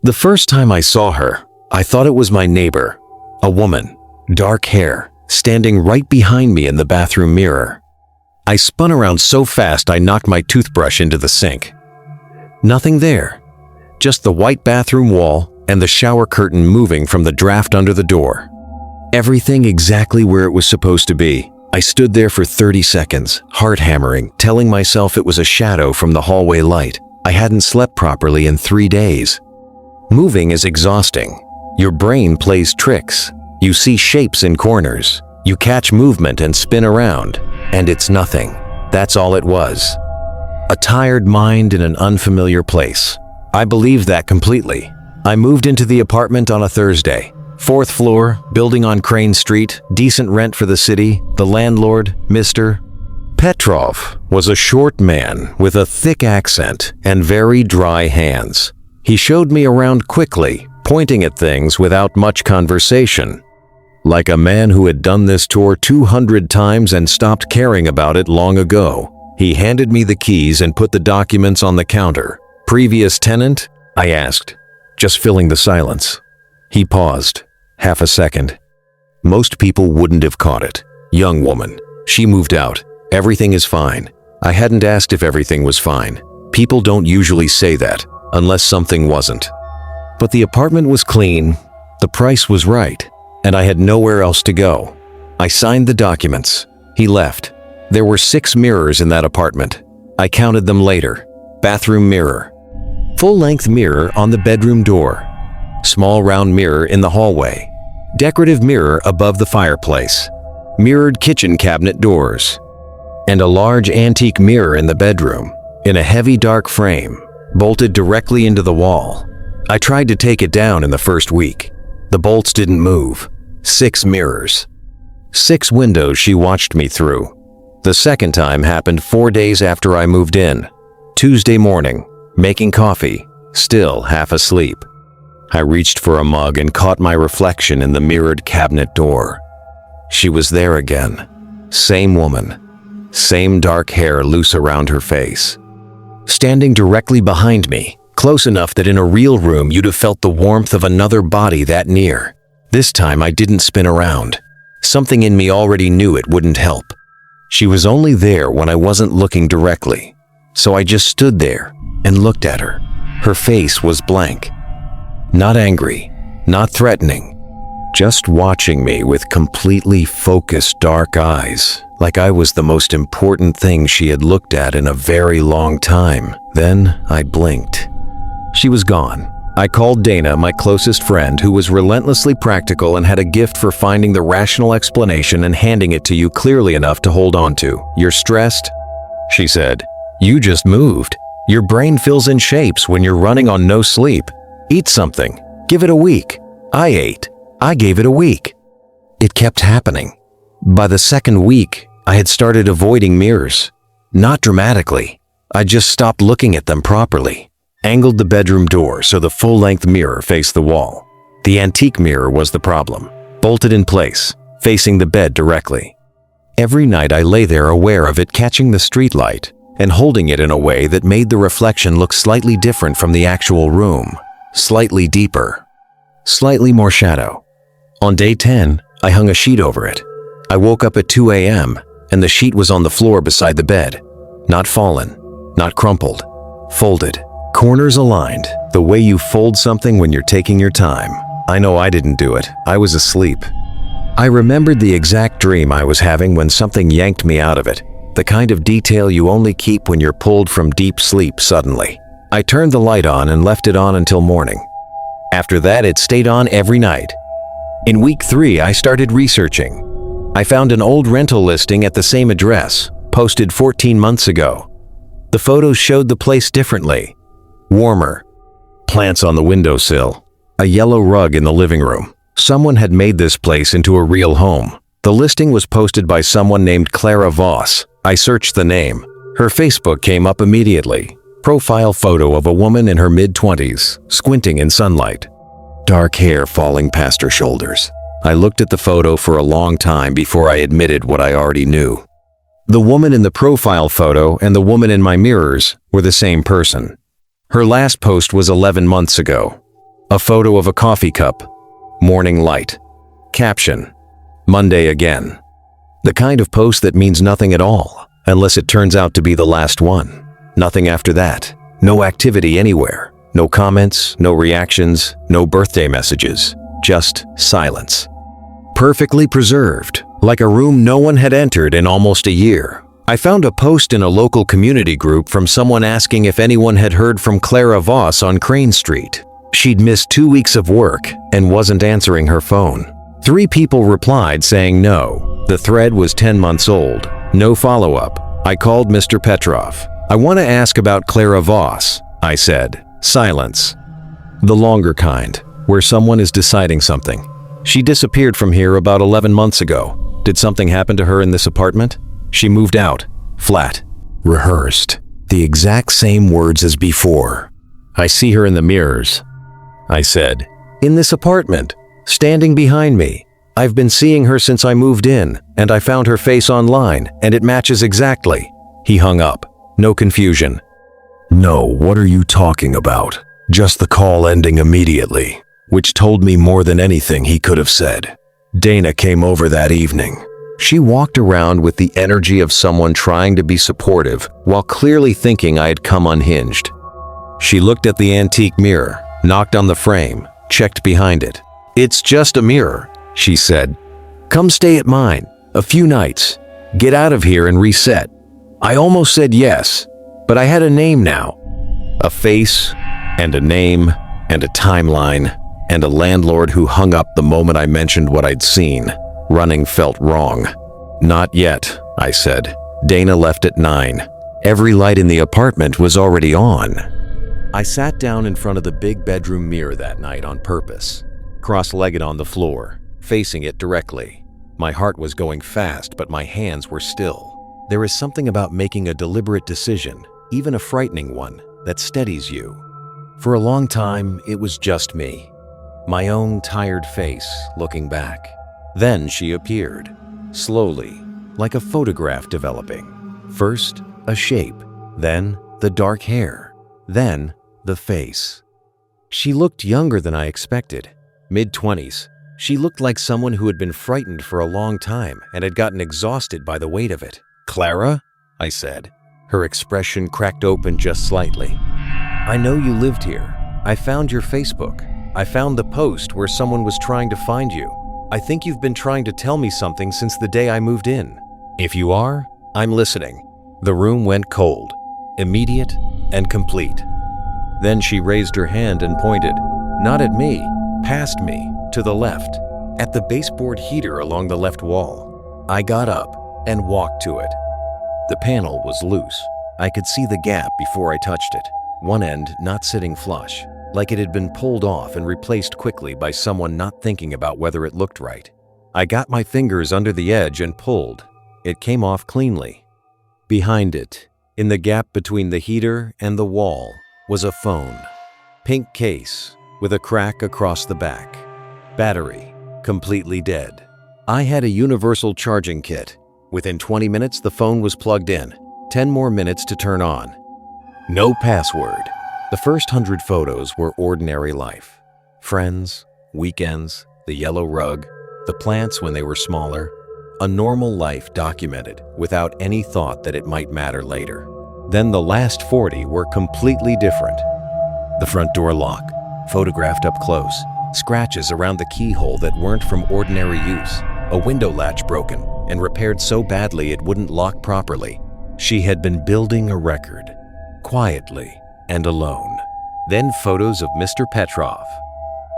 The first time I saw her, I thought it was my neighbor, a woman, dark hair, standing right behind me in the bathroom mirror. I spun around so fast I knocked my toothbrush into the sink. Nothing there, just the white bathroom wall and the shower curtain moving from the draft under the door. Everything exactly where it was supposed to be. I stood there for 30 seconds, heart hammering, telling myself it was a shadow from the hallway light. I hadn't slept properly in 3 days. Moving is exhausting. Your brain plays tricks. You see shapes in corners. You catch movement and spin around, and it's nothing. That's all it was. A tired mind in an unfamiliar place. I believed that completely. I moved into the apartment on a Thursday. 4th floor, building on Crane Street, decent rent for the city. The landlord, Mr. Petrov, was a short man with a thick accent and very dry hands. He showed me around quickly, pointing at things without much conversation. Like a man who had done this tour 200 times and stopped caring about it long ago. He handed me the keys and put the documents on the counter. "Previous tenant?" I asked, just filling the silence. He paused, half a second. Most people wouldn't have caught it. Young woman. She moved out. Everything is fine. I hadn't asked if everything was fine. People don't usually say that, unless something wasn't. But the apartment was clean, the price was right, and I had nowhere else to go. I signed the documents. He left. There were 6 mirrors in that apartment. I counted them later. Bathroom mirror. Full-length mirror on the bedroom door. Small round mirror in the hallway. Decorative mirror above the fireplace. Mirrored kitchen cabinet doors. And a large antique mirror in the bedroom, in a heavy dark frame, bolted directly into the wall. I tried to take it down in the first week. The bolts didn't move. 6 mirrors. 6 windows she watched me through. The second time happened 4 days after I moved in. Tuesday morning, making coffee, still half asleep. I reached for a mug and caught my reflection in the mirrored cabinet door. She was there again. Same woman. Same dark hair loose around her face. Standing directly behind me, close enough that in a real room you'd have felt the warmth of another body that near. This time I didn't spin around. Something in me already knew it wouldn't help. She was only there when I wasn't looking directly. So I just stood there and looked at her. Her face was blank. Not angry, not threatening. Just watching me with completely focused dark eyes, like I was the most important thing she had looked at in a very long time. Then I blinked. She was gone. I called Dana, my closest friend, who was relentlessly practical and had a gift for finding the rational explanation and handing it to you clearly enough to hold on to. "You're stressed?" she said. "You just moved. Your brain fills in shapes when you're running on no sleep. Eat something. Give it a week." I ate. I gave it a week. It kept happening. By the second week, I had started avoiding mirrors. Not dramatically. I just stopped looking at them properly. Angled the bedroom door so the full-length mirror faced the wall. The antique mirror was the problem. Bolted in place, facing the bed directly. Every night I lay there aware of it catching the streetlight and holding it in a way that made the reflection look slightly different from the actual room. Slightly deeper. Slightly more shadow. On day 10, I hung a sheet over it. I woke up at 2 a.m. and the sheet was on the floor beside the bed. Not fallen, not crumpled, folded. Corners aligned, the way you fold something when you're taking your time. I know I didn't do it. I was asleep. I remembered the exact dream I was having when something yanked me out of it. The kind of detail you only keep when you're pulled from deep sleep suddenly. I turned the light on and left it on until morning. After that, it stayed on every night. In week 3, I started researching. I found an old rental listing at the same address, posted 14 months ago. The photos showed the place differently. Warmer. Plants on the windowsill. A yellow rug in the living room. Someone had made this place into a real home. The listing was posted by someone named Clara Voss. I searched the name. Her Facebook came up immediately. Profile photo of a woman in her mid-20s, squinting in sunlight. Dark hair falling past her shoulders. I looked at the photo for a long time before I admitted what I already knew. The woman in the profile photo and the woman in my mirrors were the same person. Her last post was 11 months ago. A photo of a coffee cup. Morning light. Caption: Monday again. The kind of post that means nothing at all, unless it turns out to be the last one. Nothing after that. No activity anywhere. No comments, no reactions, no birthday messages. Just silence. Perfectly preserved, like a room no one had entered in almost a year. I found a post in a local community group from someone asking if anyone had heard from Clara Voss on Crane Street. She'd missed 2 weeks of work and wasn't answering her phone. 3 people replied saying no. The thread was 10 months old. No follow-up. I called Mr. Petrov. I want to ask about Clara Voss, I said. Silence. The longer kind, where someone is deciding something. She disappeared from here about 11 months ago. Did something happen to her in this apartment? She moved out. Flat. Rehearsed. The exact same words as before. I see her in the mirrors. I said, in this apartment, standing behind me. I've been seeing her since I moved in, and I found her face online, and it matches exactly. He hung up. No confusion. No, what are you talking about? Just the call ending immediately, which told me more than anything he could have said. Dana came over that evening. She walked around with the energy of someone trying to be supportive while clearly thinking I had come unhinged. She looked at the antique mirror, knocked on the frame, checked behind it. It's just a mirror, she said. Come stay at mine, a few nights. Get out of here and reset. I almost said yes, but I had a name now. A face, and a name, and a timeline, and a landlord who hung up the moment I mentioned what I'd seen. Running felt wrong. Not yet, I said. Dana left at 9. Every light in the apartment was already on. I sat down in front of the big bedroom mirror that night on purpose, cross-legged on the floor, facing it directly. My heart was going fast, but my hands were still. There is something about making a deliberate decision, even a frightening one, that steadies you. For a long time, it was just me. My own tired face looking back. Then she appeared, slowly, like a photograph developing. First, a shape, then the dark hair, then the face. She looked younger than I expected, mid-20s. She looked like someone who had been frightened for a long time and had gotten exhausted by the weight of it. Clara? I said. Her expression cracked open just slightly. I know you lived here. I found your Facebook. I found the post where someone was trying to find you. I think you've been trying to tell me something since the day I moved in. If you are, I'm listening. The room went cold, immediate and complete. Then she raised her hand and pointed, not at me, past me, to the left, at the baseboard heater along the left wall. I got up and walked to it. The panel was loose. I could see the gap before I touched it, one end not sitting flush, like it had been pulled off and replaced quickly by someone not thinking about whether it looked right. I got my fingers under the edge and pulled. It came off cleanly. Behind it, in the gap between the heater and the wall, was a phone. Pink case, with a crack across the back. Battery, completely dead. I had a universal charging kit. Within 20 minutes, the phone was plugged in. 10 more minutes to turn on. No password. The first 100 photos were ordinary life. Friends, weekends, the yellow rug, the plants when they were smaller. A normal life documented without any thought that it might matter later. Then the last 40 were completely different. The front door lock, photographed up close. Scratches around the keyhole that weren't from ordinary use. A window latch broken and repaired so badly it wouldn't lock properly. She had been building a record, quietly and alone. Then photos of Mr. Petrov,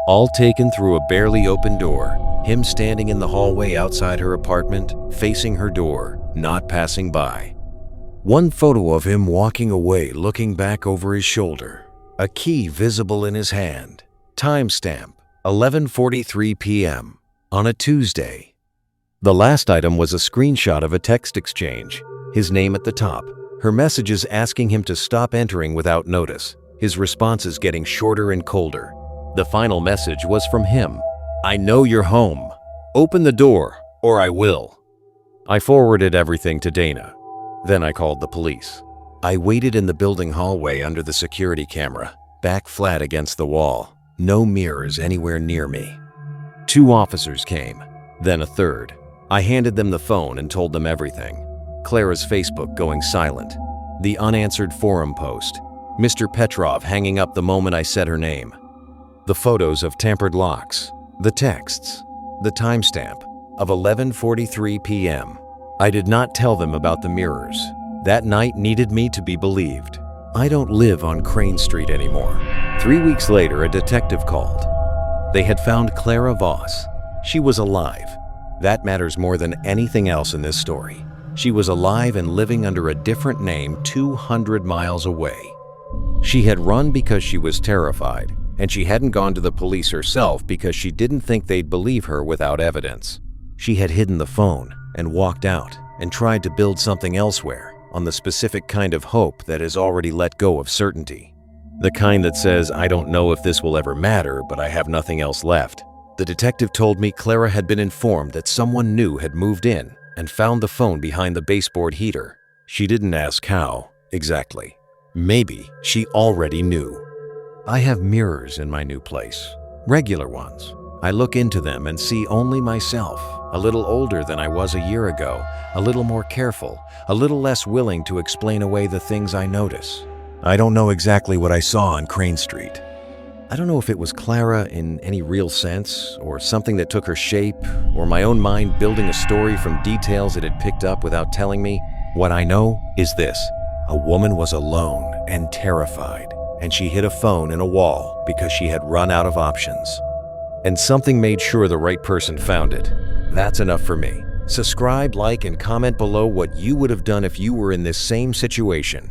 all taken through a barely open door, him standing in the hallway outside her apartment, facing her door, not passing by. One photo of him walking away, looking back over his shoulder, a key visible in his hand. Timestamp, 11:43 p.m. on a Tuesday. The last item was a screenshot of a text exchange, his name at the top, her messages asking him to stop entering without notice, his responses getting shorter and colder. The final message was from him. I know you're home. Open the door, or I will. I forwarded everything to Dana. Then I called the police. I waited in the building hallway under the security camera, back flat against the wall. No mirrors anywhere near me. 2 officers came, then a third. I handed them the phone and told them everything. Clara's Facebook going silent. The unanswered forum post. Mr. Petrov hanging up the moment I said her name. The photos of tampered locks. The texts. The timestamp of 11:43 p.m. I did not tell them about the mirrors. That night needed me to be believed. I don't live on Crane Street anymore. 3 weeks later, a detective called. They had found Clara Voss. She was alive. That matters more than anything else in this story. She was alive and living under a different name 200 miles away. She had run because she was terrified, and she hadn't gone to the police herself because she didn't think they'd believe her without evidence. She had hidden the phone and walked out and tried to build something elsewhere on the specific kind of hope that has already let go of certainty. The kind that says, I don't know if this will ever matter, but I have nothing else left. The detective told me Clara had been informed that someone new had moved in and found the phone behind the baseboard heater. She didn't ask how, exactly. Maybe she already knew. I have mirrors in my new place, regular ones. I look into them and see only myself, a little older than I was a year ago, a little more careful, a little less willing to explain away the things I notice. I don't know exactly what I saw on Crane Street. I don't know if it was Clara in any real sense, or something that took her shape, or my own mind building a story from details it had picked up without telling me. What I know is this: a woman was alone and terrified, and she hid a phone in a wall because she had run out of options. And something made sure the right person found it. That's enough for me. Subscribe, like, and comment below what you would have done if you were in this same situation.